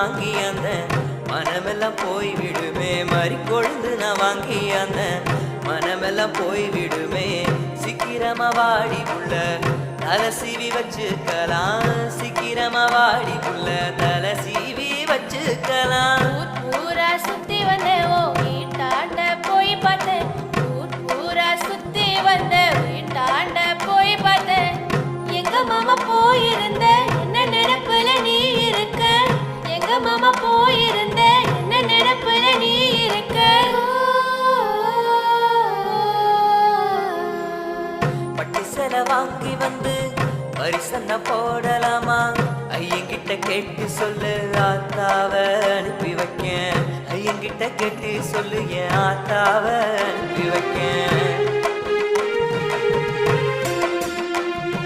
வாங்கி அந்த மனமெல்லாம் போய் விடுமே. மறி கொழுந்து நான் வாங்கி அந்த மனமெல்லாம் போய் விடுமே. சீக்கிரமா வாடி புள்ள தலை சீவி வச்சுக்கலாம். சீக்கிரமா வாடி புள்ள தலை சீவி வச்சுக்கலாம். பூரா சுத்தி வந்த ஓ வீட்டாண்ட போய் பார்த்தேன். பூரா சுத்தி வந்த வீட்டாண்ட போய் பார்த்தேன். எங்க மாமா போயிருந்த என்ன நினைப்புல நீ இருக்க. எங்க மாமா போயிருந்த என்ன நினைப்புல நீ இருக்க. பட்டு சேலை வாங்கி வந்து பரிசன்ன போடலாமா. ஐயங்கிட்ட கேட்டு சொல்லு ஆத்தாவ அனுப்பி வைக்கேன். ஐயங்கிட்ட கேட்டு சொல்லு என் ஆத்தாவ அனுப்பி வைக்கேன்.